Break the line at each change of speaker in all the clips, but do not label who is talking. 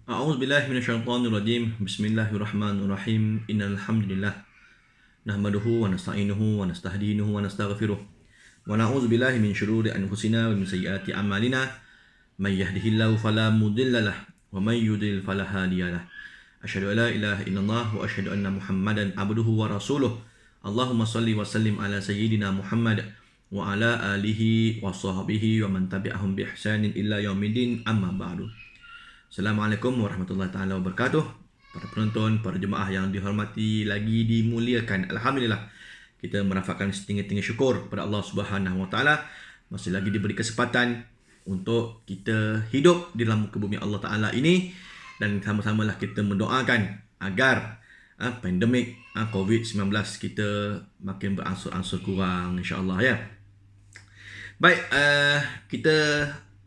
A'udzu billahi minasyaitonir rajim. Bismillahirrahmanirrahim. Innal hamdalillah nahmaduhu wa nasta'inuhu wa nastahdinuhu wa nastaghfiruh. Wa na'udzu billahi min syururi anfusina wa min sayyiati a'malina. May yahdihillahu fala mudilla lahu wa may yudlil fala hadiyalah. Asyhadu an la ilaha illallah wa asyhadu anna Muhammadan abduhu wa rasuluh. Allahumma shalli wa sallim ala sayyidina Muhammad wa ala alihi wa sahbihi wa man tabi'ahum bi ihsanin illa yaumiddin, amma ba'du. Assalamualaikum warahmatullahi taala wabarakatuh. Para penonton, para jemaah yang dihormati lagi dimuliakan. Alhamdulillah, kita merafakkan setinggi-tinggi syukur kepada Allah Subhanahu wa taala masih lagi diberi kesempatan untuk kita hidup di dalam muka bumi Allah Taala ini, dan sama-samalah kita mendoakan agar pandemik COVID-19 kita makin beransur-ansur kurang, insya-Allah ya. Baik, kita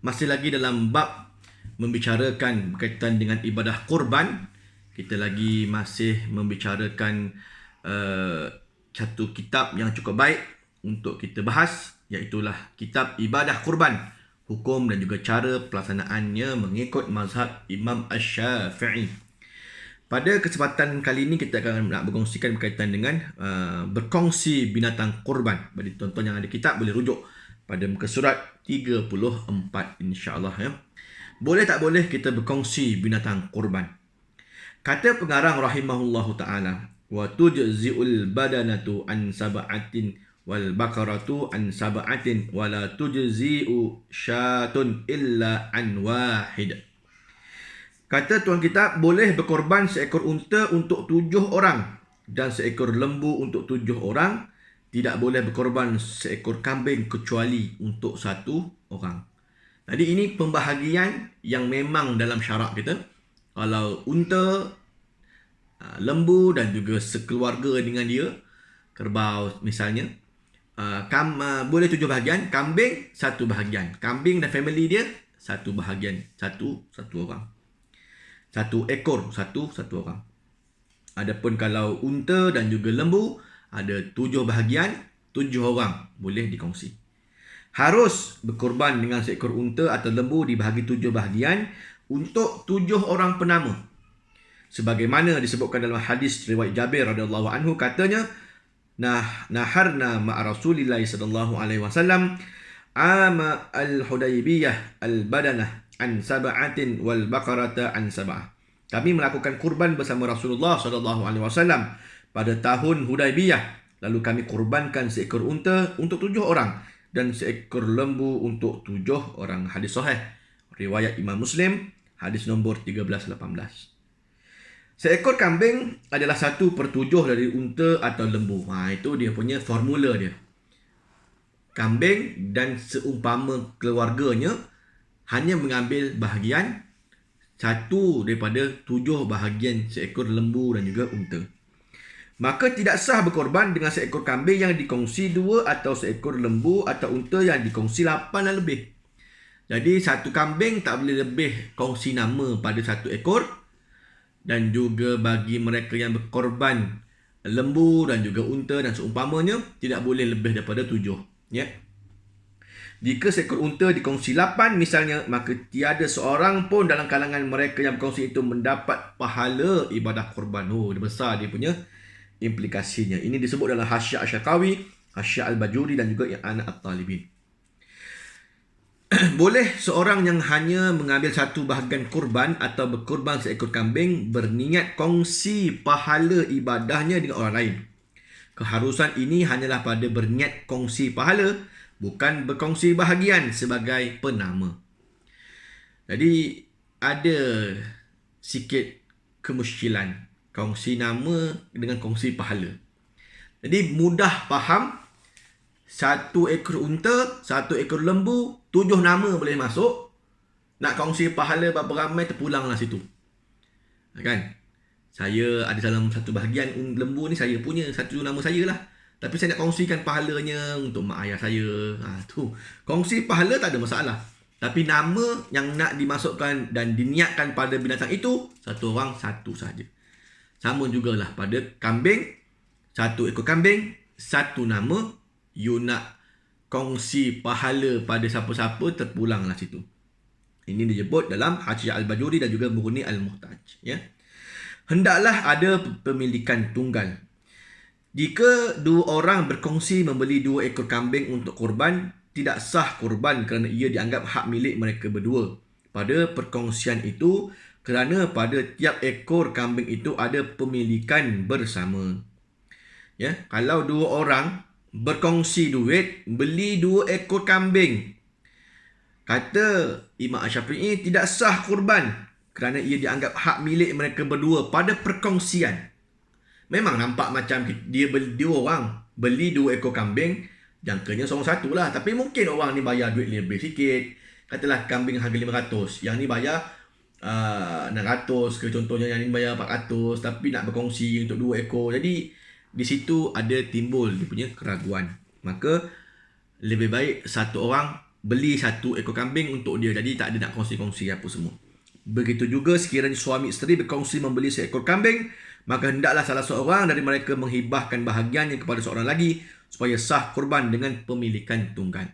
masih lagi dalam bab membicarakan berkaitan dengan ibadah kurban. Kita lagi masih membicarakan satu kitab yang cukup baik untuk kita bahas, iaitulah kitab ibadah kurban, hukum dan juga cara pelaksanaannya mengikut mazhab Imam Asy-Syafi'i. Pada kesempatan kali ini kita akan nak berkongsikan berkaitan dengan berkongsi binatang kurban. Bagi tonton yang ada kitab boleh rujuk pada muka surat 34, insya-Allah ya. Boleh tak boleh kita berkongsi binatang kurban? Kata pengarang rahimahullahu ta'ala, wa tujzi'ul badanatu an sab'atin wal bakaratu an sab'atin wa la tujzi'u syatun illa an wahid. Kata tuan kitab, boleh berkorban seekor unta untuk 7 orang dan seekor lembu untuk 7 orang. Tidak boleh berkorban seekor kambing kecuali untuk 1 orang. Jadi ini pembahagian yang memang dalam syarak kita. Kalau unta, lembu dan juga sekeluarga dengan dia, kerbau misalnya, boleh 7 bahagian, kambing 1 bahagian. Kambing dan family dia 1 bahagian, satu orang. 1 ekor, satu orang. Adapun kalau unta dan juga lembu ada 7 bahagian, 7 orang boleh dikongsi. Harus berkorban dengan seekor unta atau lembu dibahagi 7 bahagian untuk 7 orang penama. Sebagaimana disebutkan dalam hadis riwayat Jabir radhiyallahu anhu, katanya, naharna ma'a Rasulillah sallallahu alaihi wasallam ama al-Hudaybiyah al-badanah an sab'atin wal baqarata an sab'ah. Kami melakukan kurban bersama Rasulullah sallallahu alaihi wasallam pada tahun Hudaybiyah. Lalu kami kurbankan seekor unta untuk 7 orang dan seekor lembu untuk 7 orang. Hadis sahih riwayat Imam Muslim, hadis nombor 1318. Seekor kambing adalah 1/7 dari unta atau lembu. Itu dia punya formula dia. Kambing dan seumpama keluarganya hanya mengambil bahagian 1 daripada 7 bahagian seekor lembu dan juga unta. Maka tidak sah berkorban dengan seekor kambing yang dikongsi 2 atau seekor lembu atau unta yang dikongsi 8 dan lebih. Jadi 1 kambing tak boleh lebih kongsi nama pada 1 ekor. Dan juga bagi mereka yang berkorban lembu dan juga unta dan seumpamanya, tidak boleh lebih daripada 7. Ya. Jika seekor unta dikongsi 8 misalnya, maka tiada seorang pun dalam kalangan mereka yang berkongsi itu mendapat pahala ibadah korban. Dia besar dia punya implikasinya. Ini disebut dalam Hasyiah Asy-Syakawi, Hasyiah Al-Bajuri dan juga I'anah At-Talibin. Boleh seorang yang hanya mengambil 1 bahagian kurban atau berkurban seekor kambing berniat kongsi pahala ibadahnya dengan orang lain. Keharusan ini hanyalah pada berniat kongsi pahala, bukan berkongsi bahagian sebagai penama. Jadi ada sikit kemusykilan kongsi nama dengan kongsi pahala. Jadi mudah faham, 1 ekor unta, 1 ekor lembu, 7 nama boleh masuk. Nak kongsi pahala berapa ramai, terpulanglah situ. Kan? Saya ada dalam 1 bahagian lembu ni, saya punya 1 nama saya lah. Tapi saya nak kongsikan pahalanya untuk mak ayah saya. Tu. Kongsi pahala tak ada masalah. Tapi nama yang nak dimasukkan dan diniatkan pada binatang itu, 1 orang 1 saja. Sama jugalah pada kambing, 1 ekor kambing, 1 nama. You nak kongsi pahala pada siapa-siapa, terpulanglah situ. Ini disebut dalam Hasyiah Al-Bajuri dan juga Mughni Al-Muhtaj. Ya. Hendaklah ada pemilikan tunggal. Jika dua orang berkongsi membeli 2 ekor kambing untuk korban, tidak sah korban kerana ia dianggap hak milik mereka berdua. Pada perkongsian itu, kerana pada tiap ekor kambing itu ada pemilikan bersama. Ya, kalau 2 orang berkongsi duit, beli 2 ekor kambing, kata Imam Syafi'i tidak sah kurban kerana ia dianggap hak milik mereka berdua pada perkongsian. Memang nampak macam dia beli 2 orang beli 2 ekor kambing, jangkanya seorang satu lah. Tapi mungkin orang ni bayar duit lebih sikit. Katalah kambing harga 500, yang ni bayar 600 ke contohnya, yang ni bayar 400, tapi nak berkongsi untuk 2 ekor. Jadi di situ ada timbul dia punya keraguan. Maka lebih baik satu orang beli 1 ekor kambing untuk dia. Jadi tak ada nak kongsi-kongsi apa semua. Begitu juga sekiranya suami isteri berkongsi membeli 1 ekor kambing, maka hendaklah salah seorang dari mereka menghibahkan bahagiannya kepada seorang lagi supaya sah kurban dengan pemilikan tunggal.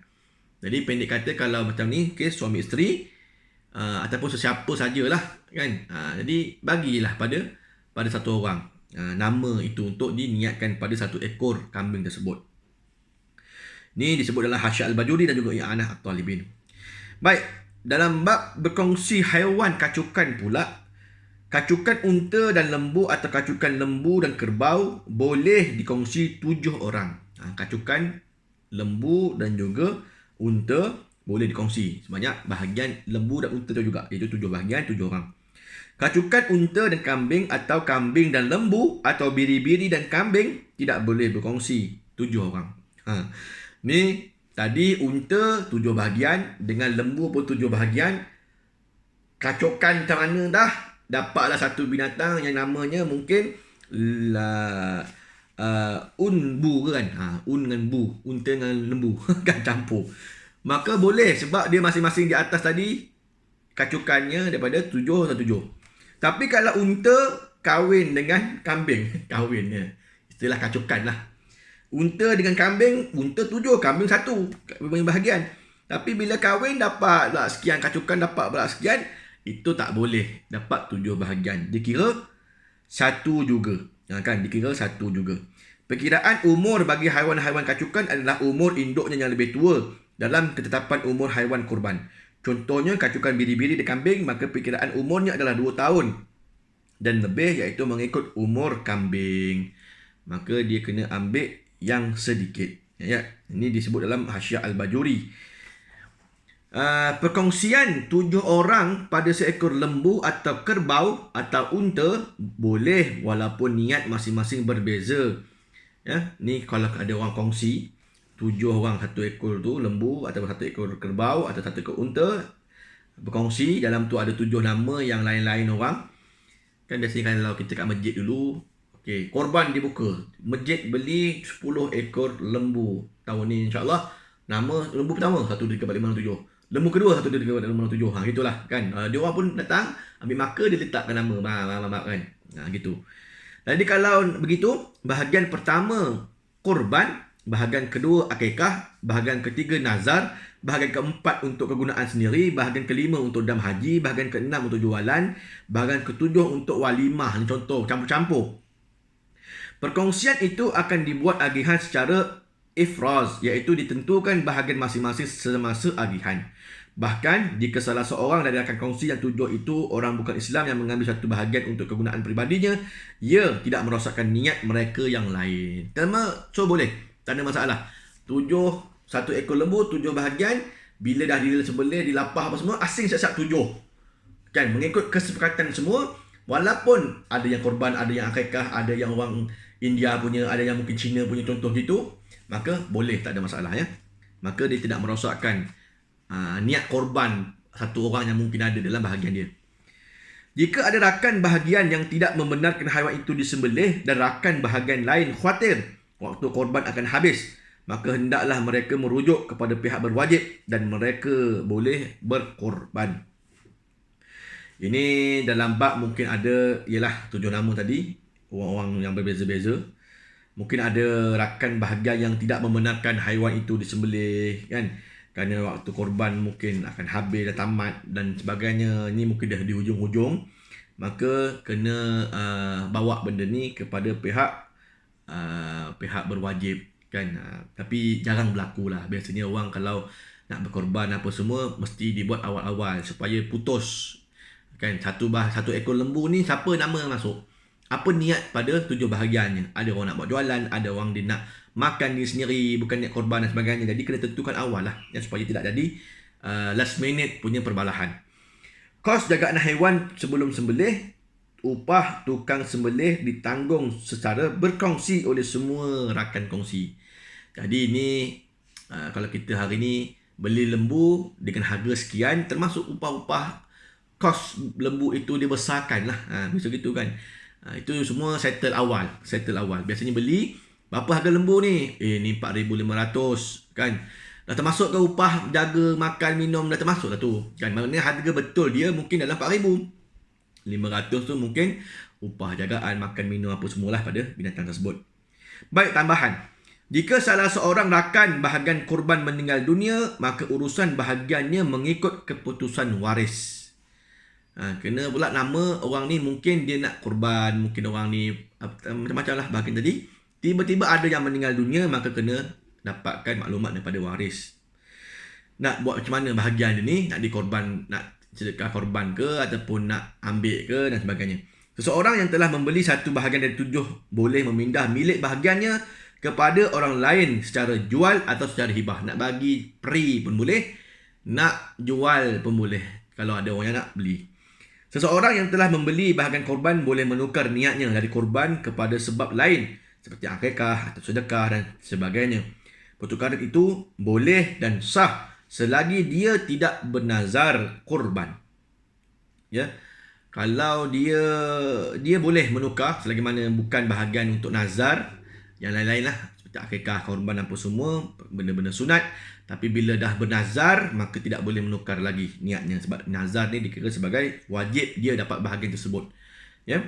Jadi pendek kata, kalau macam ni kes suami isteri ataupun sesiapa sajalah kan, jadi bagilah pada satu orang nama itu untuk diniatkan pada 1 ekor kambing tersebut. Ni disebut dalam Hasyiah Al-Bajuri dan juga I'anah At-Talibin. Baik, dalam bab berkongsi haiwan kacukan pula, kacukan unta dan lembu atau kacukan lembu dan kerbau boleh dikongsi 7 orang. Kacukan lembu dan juga unta boleh dikongsi sebanyak bahagian lembu dan unta tu juga, iaitu 7 bahagian, 7 orang. Kacukan unta dan kambing atau kambing dan lembu atau biri-biri dan kambing tidak boleh berkongsi 7 orang. Ni tadi unta 7 bahagian dengan lembu pun 7 bahagian. Kacukan macam mana dah? Dapatlah satu binatang yang namanya mungkin unbu kan? Un dengan bu, unta dengan lembu kan campur. Maka boleh sebab dia masing-masing di atas tadi kacukannya daripada 7 atau 7. Tapi kalau unta kahwin dengan kambing, kahwinnya istilah kacukan lah. Unta dengan kambing, unta 7, kambing 1 bahagian. Tapi bila kahwin dapat pula sekian, kacukan dapat pula sekian, itu tak boleh dapat 7 bahagian. Dikira 1 juga. Kan, dikira 1 juga. Perkiraan umur bagi haiwan-haiwan kacukan adalah umur induknya yang lebih tua dalam ketetapan umur haiwan kurban. Contohnya kacukan biri-biri dan kambing, maka perkiraan umurnya adalah 2 tahun dan lebih, iaitu mengikut umur kambing. Maka dia kena ambil yang sedikit. Ya, ini disebut dalam Hasyiah Al-Bajuri. Perkongsian 7 orang pada seekor lembu atau kerbau atau unta boleh walaupun niat masing-masing berbeza. Ya, ni kalau ada orang kongsi 7 orang 1 ekor tu lembu atau 1 ekor kerbau atau 1 ekor unta, berkongsi dalam tu ada 7 nama yang lain-lain orang. Kan biasanya kalau kita kat masjid dulu, okey, korban dibuka. Masjid beli 10 ekor lembu. Tahun ni insya-Allah nama lembu pertama 1 2 3 4 5 6 7. Lembu kedua 1 2 3 4 5 6 7. Gitulah kan. Dia orang pun datang ambil markah, dia letakkan nama kan. Gitu. Jadi kalau begitu, bahagian pertama korban, bahagian kedua akikah, bahagian ketiga nazar, bahagian keempat untuk kegunaan sendiri, bahagian kelima untuk dam haji, bahagian keenam untuk jualan, bahagian ketujuh untuk walimah. Ini contoh campur-campur. Perkongsian itu akan dibuat agihan secara ifraz, iaitu ditentukan bahagian masing-masing semasa agihan. Bahkan jika salah seorang dari rakan kongsi yang 7 itu orang bukan Islam yang mengambil satu bahagian untuk kegunaan peribadinya, ia tidak merosakkan niat mereka yang lain. So boleh, tak ada masalah. 1 ekor lembu 7 bahagian, bila dah disembelih, dilapah apa semua, asing siap-siap 7. Kan, mengikut kesepakatan semua. Walaupun ada yang korban, ada yang akikah, ada yang orang India punya, ada yang mungkin Cina punya, contoh gitu, maka boleh, tak ada masalah ya. Maka dia tidak merosakkan niat korban satu orang yang mungkin ada dalam bahagian dia. Jika ada rakan bahagian yang tidak membenarkan haiwan itu disembelih dan rakan bahagian lain khawatir waktu korban akan habis, maka hendaklah mereka merujuk kepada pihak berwajib dan mereka boleh berkorban. Ini dalam bab mungkin ada, ialah 7 nama tadi, orang-orang yang berbeza-beza. Mungkin ada rakan bahagian yang tidak membenarkan haiwan itu disembelih kan. kerana waktu korban mungkin akan habis dah tamat dan sebagainya, ni mungkin dah di hujung-hujung, maka kena bawa benda ni kepada pihak berwajib kan. Tapi jarang berlaku lah. Biasanya orang kalau nak berkorban apa semua mesti dibuat awal-awal supaya putus kan. Satu ekor lembu ni siapa nama masuk, apa niat pada 7 bahagiannya. Ada orang nak buat jualan, ada orang dia nak makan dia sendiri, bukan niat korban dan sebagainya. Jadi kena tentukan awal lah ya, supaya tidak jadi last minute punya perbalahan. Kos jagaan haiwan sebelum sembelih, upah tukang sembelih ditanggung secara berkongsi oleh semua rakan kongsi. Jadi ni kalau kita hari ni beli lembu dengan harga sekian, termasuk upah-upah kos lembu itu dibesarkan lah. Macam gitu kan. Itu semua settle awal. Biasanya beli, berapa harga lembu ni? Ni 4,500 kan. Dah termasuk ke upah jaga makan minum, dah termasuk dah tu kan. Maknanya harga betul dia mungkin dalam 4,500 tu mungkin upah jagaan makan minum apa semualah pada binatang tersebut. Baik, tambahan. Jika salah seorang rakan bahagian korban meninggal dunia, maka urusan bahagiannya mengikut keputusan waris. Kena pula nama orang ni, mungkin dia nak korban, mungkin orang ni macam-macam lah bahagian tadi. Tiba-tiba ada yang meninggal dunia, maka kena dapatkan maklumat daripada waris. Nak buat macam mana bahagian dia ni? Nak dikorban, nak sedekah korban ke, ataupun nak ambil ke dan sebagainya. Seseorang yang telah membeli satu bahagian dari 7 boleh memindah milik bahagiannya kepada orang lain secara jual atau secara hibah. Nak bagi free pun boleh, nak jual pun boleh kalau ada orang yang nak beli. Seseorang yang telah membeli bahagian korban boleh menukar niatnya dari korban kepada sebab lain seperti akikah atau sedekah dan sebagainya. Pertukaran itu boleh dan sah selagi dia tidak bernazar korban. Ya. Kalau dia boleh menukar selagi mana bukan bahagian untuk nazar, yang lain-lain lah seperti akikah, korban apa semua, benda-benda sunat. Tapi bila dah bernazar, maka tidak boleh menukar lagi niatnya. Sebab nazar ni dikira sebagai wajib dia dapat bahagian tersebut. Ya.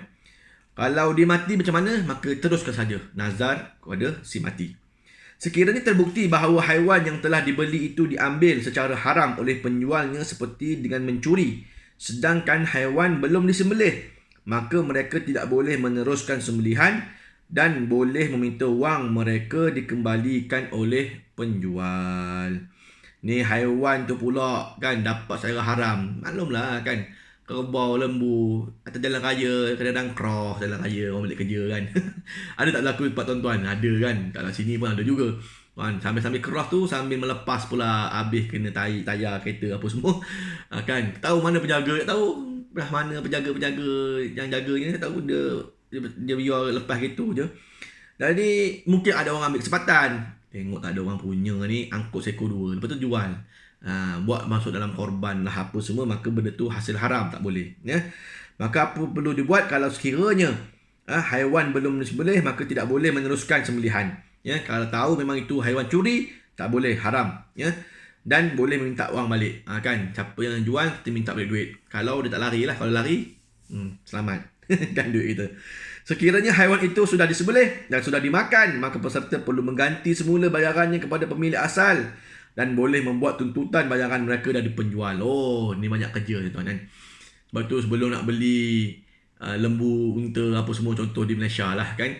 Kalau dia mati macam mana, maka teruskan saja nazar kepada si mati. Sekiranya terbukti bahawa haiwan yang telah dibeli itu diambil secara haram oleh penjualnya seperti dengan mencuri, sedangkan haiwan belum disembelih, maka mereka tidak boleh meneruskan sembelihan dan boleh meminta wang mereka dikembalikan oleh penjual. Ni haiwan tu pula kan dapat secara haram. Maklumlah kan, kerbau, lembu atas jalan raya, kadang-kadang cross jalan raya orang balik kerja kan. Ada tak berlaku tempat tuan-tuan? Ada kan. Kat sini pun ada juga. Kan sambil-sambil cross tu sambil melepas pula, habis kena tayar kereta apa semua. Kan tahu mana penjaga, tak tahu belah mana penjaga-penjaga yang jaganya, tak tahu dia biar lepas gitu je. Jadi mungkin ada orang ambil kesempatan, tengok tak ada orang punya ni, angkut seekor 2, lepas tu jual. Buat masuk dalam korban lah apa semua, maka benda tu hasil haram, tak boleh ya. Maka apa perlu dibuat kalau sekiranya haiwan belum disembelih, maka tidak boleh meneruskan sembelihan ya. Kalau tahu memang itu haiwan curi, tak boleh, haram ya. Dan boleh minta wang balik kan. Siapa yang jual kita minta balik duit. Kalau dia tak lari lah, kalau lari selamat kan duit kita. Sekiranya haiwan itu sudah disembelih dan sudah dimakan, maka peserta perlu mengganti semula bayarannya kepada pemilik asal dan boleh membuat tuntutan bayaran mereka dari penjual. Oh, ni banyak kerja tuan kan. Sebab tu sebelum nak beli lembu, unta apa semua contoh di Malaysia lah kan.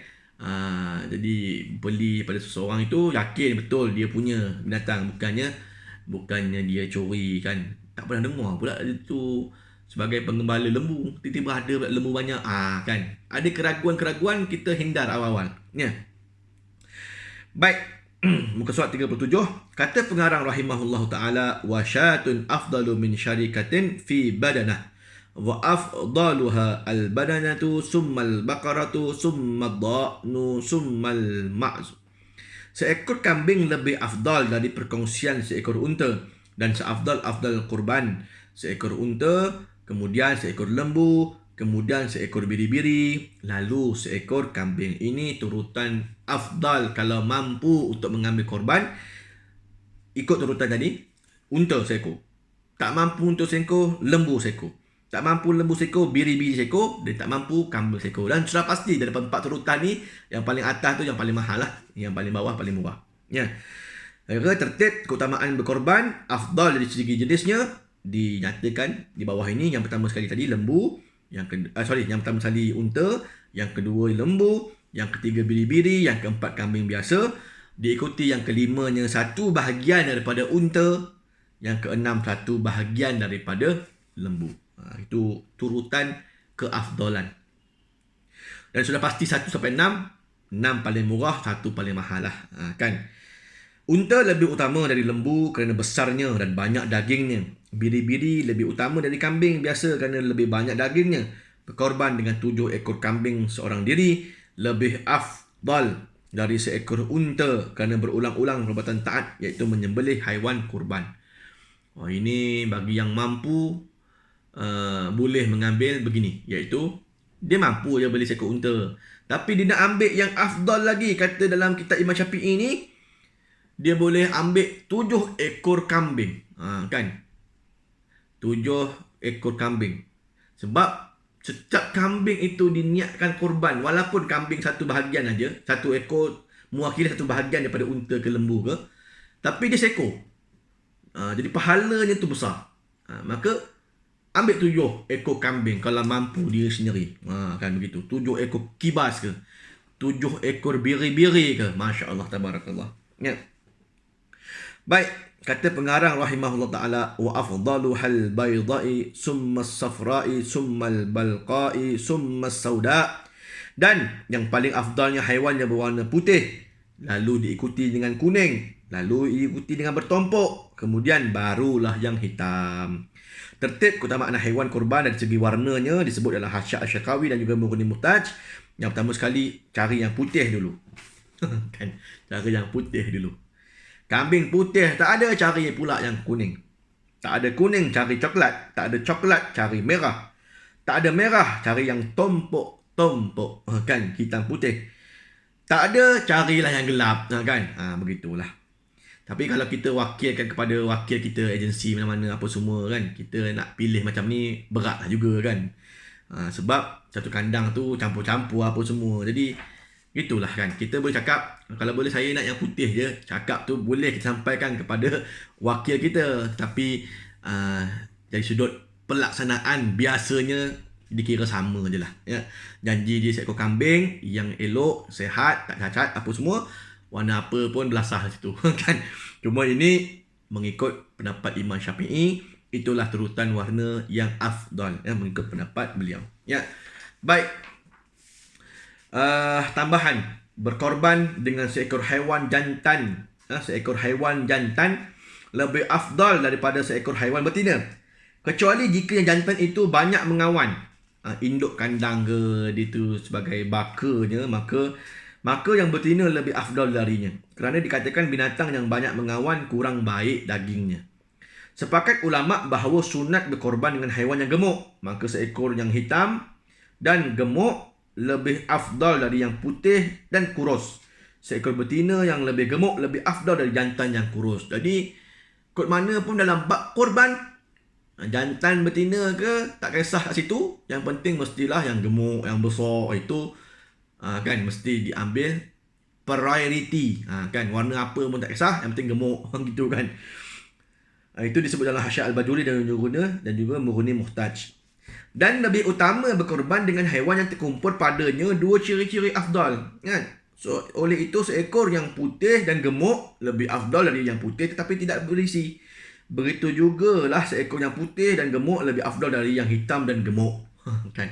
Jadi beli pada seseorang itu yakin betul dia punya binatang, bukannya dia curi kan. Tak pernah dengar pula itu sebagai penggembala lembu, tiba-tiba ada lembu banyak kan. Ada keraguan-keraguan, kita hindar awal-awal ya. Baik, muka surat 37. Kata pengarang rahimahullahu taala, wa syatun afdalu min syarikatin fi badanah wa afdaluha al badanatu summal baqaratu summal dha'nu summal ma'z. Seekor kambing lebih afdal dari perkongsian seekor unta, dan seafdal-afdal kurban seekor unta, kemudian seekor lembu, kemudian seekor biri-biri, lalu seekor kambing. Ini turutan afdal kalau mampu untuk mengambil korban. Ikut turutan tadi, unta seekor. Tak mampu untuk seekor, lembu seekor. Tak mampu lembu seekor, biri-biri seekor. Dan tak mampu, kambing seekor. Dan sudah pasti daripada 4 turutan ni, yang paling atas tu yang paling mahal lah. Yang paling bawah paling murah. Ya. Tertib keutamaan berkorban, afdal dari segi jenisnya dinyatakan di bawah ini. Yang pertama sekali tadi lembu, yang pertama sekali unta, yang kedua lembu, yang ketiga biri-biri, yang keempat kambing biasa, diikuti yang kelimanya satu bahagian daripada unta, yang keenam satu bahagian daripada lembu. Itu turutan keafdalan. Dan sudah pasti 1 sampai 6 paling murah, 1 paling mahal lah. Kan? Unta lebih utama dari lembu kerana besarnya dan banyak dagingnya. Biri-biri lebih utama dari kambing biasa kerana lebih banyak dagingnya. Berkorban dengan 7 ekor kambing seorang diri lebih afdal dari seekor unta kerana berulang-ulang perbuatan taat, iaitu menyembelih haiwan kurban. Ini bagi yang mampu boleh mengambil begini, iaitu dia mampu je beli seekor unta, tapi dia nak ambil yang afdal lagi. Kata dalam kitab Imam Syafi'i ni, dia boleh ambil 7 ekor kambing. Kan? 7 ekor kambing. Sebab setiap kambing itu diniatkan korban. Walaupun kambing satu bahagian aja, satu ekor mewakili satu bahagian daripada unta ke lembu ke, tapi dia seekor. Jadi pahalanya tu besar. Maka ambil 7 ekor kambing kalau mampu dia sendiri. Kan begitu. 7 ekor kibas ke, 7 ekor biri-biri ke. Masya Allah, tabarakallah. Ya. Baik, kata pengarang rahimahullah ta'ala, wa afdalu hal baydai summa safrai summa balqai summa sauda. Dan yang paling afdalnya haiwan yang berwarna putih, lalu diikuti dengan kuning, lalu diikuti dengan bertompok, kemudian barulah yang hitam. Tertib keutamaan haiwan kurban dari segi warnanya disebut dalam Hasyiah Asy-Syakawi dan juga Mughni Muhtaj. Yang pertama sekali, cari yang putih dulu. Kan? Cari yang putih dulu. Kambing putih tak ada, cari pula yang kuning. Tak ada kuning, cari coklat. Tak ada coklat, cari merah. Tak ada merah, cari yang tompok-tompok. Kan? Hitam putih. Tak ada, carilah yang gelap. Kan? Begitulah. Tapi kalau kita wakilkan kepada wakil kita, agensi mana-mana apa semua kan, kita nak pilih macam ni beratlah juga kan. Sebab satu kandang tu campur-campur apa semua. Jadi itulah kan. Kita boleh cakap, kalau boleh saya nak yang putih je, cakap tu boleh kita sampaikan kepada wakil kita. Tapi dari sudut pelaksanaan biasanya dikira sama je lah. Ya. Janji dia seekor kambing yang elok, sehat, tak cacat apa semua. Warna apa pun belasah situ kan. Cuma ini mengikut pendapat Imam Syafi'i, itulah turutan warna yang afdal, mengikut pendapat beliau. Ya. Baik. Tambahan, berkorban dengan seekor haiwan jantan, seekor haiwan jantan lebih afdal daripada seekor haiwan betina, kecuali jika yang jantan itu banyak mengawan. Induk kandang ke dia tu sebagai bakanya, maka yang betina lebih afdal darinya, kerana dikatakan binatang yang banyak mengawan kurang baik dagingnya. Sepakat ulama bahawa sunat berkorban dengan haiwan yang gemuk, maka seekor yang hitam dan gemuk lebih afdal dari yang putih dan kurus. Seekor betina yang lebih gemuk lebih afdal dari jantan yang kurus. Jadi kod mana pun dalam bab korban, jantan betina ke tak kisah kat situ, yang penting mestilah yang gemuk, yang besar itu kan mesti diambil priority. Kan warna apa pun tak kisah, yang penting gemuk gitu kan. Itu disebut dalam Hasyiah Al-Bajuri dan juga Mughni Muhtaj. Dan lebih utama berkorban dengan haiwan yang terkumpul padanya 2 ciri-ciri afdal kan. So oleh itu seekor yang putih dan gemuk lebih afdal dari yang putih tetapi tidak berisi. Begitu jugalah seekor yang putih dan gemuk lebih afdal dari yang hitam dan gemuk kan.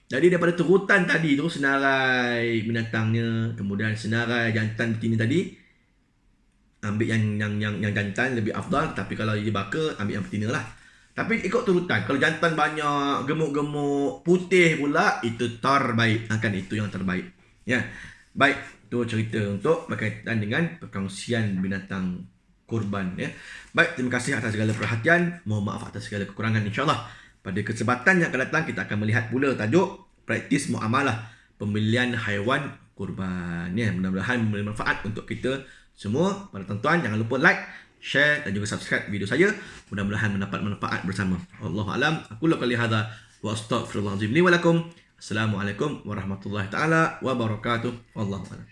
Jadi daripada turutan tadi tu, senarai binatangnya, kemudian senarai jantan betina tadi, ambil yang jantan lebih afdal, tapi kalau dia baka ambil yang betina lah. Tapi ikut turutan. Kalau jantan banyak, gemuk-gemuk, putih pula, itu terbaik. Kan itu yang terbaik. Ya. Baik, tu cerita untuk berkaitan dengan perkongsian binatang kurban ya. Baik, terima kasih atas segala perhatian. Mohon maaf atas segala kekurangan, insya-Allah. Pada kesempatan yang akan datang, kita akan melihat pula tajuk praktis muamalah pembelian haiwan kurban. Ya, mudah-mudahan memberi manfaat untuk kita semua. Para tuan-tuan, jangan lupa like, share dan juga subscribe video saya. Mudah-mudahan mendapat manfaat bersama. Wallahu a'lam. Aku qali hadza wa astaghfirullahalazim li wa lakum. Assalamualaikum warahmatullahi taala wabarakatuh. Wallahu a'lam.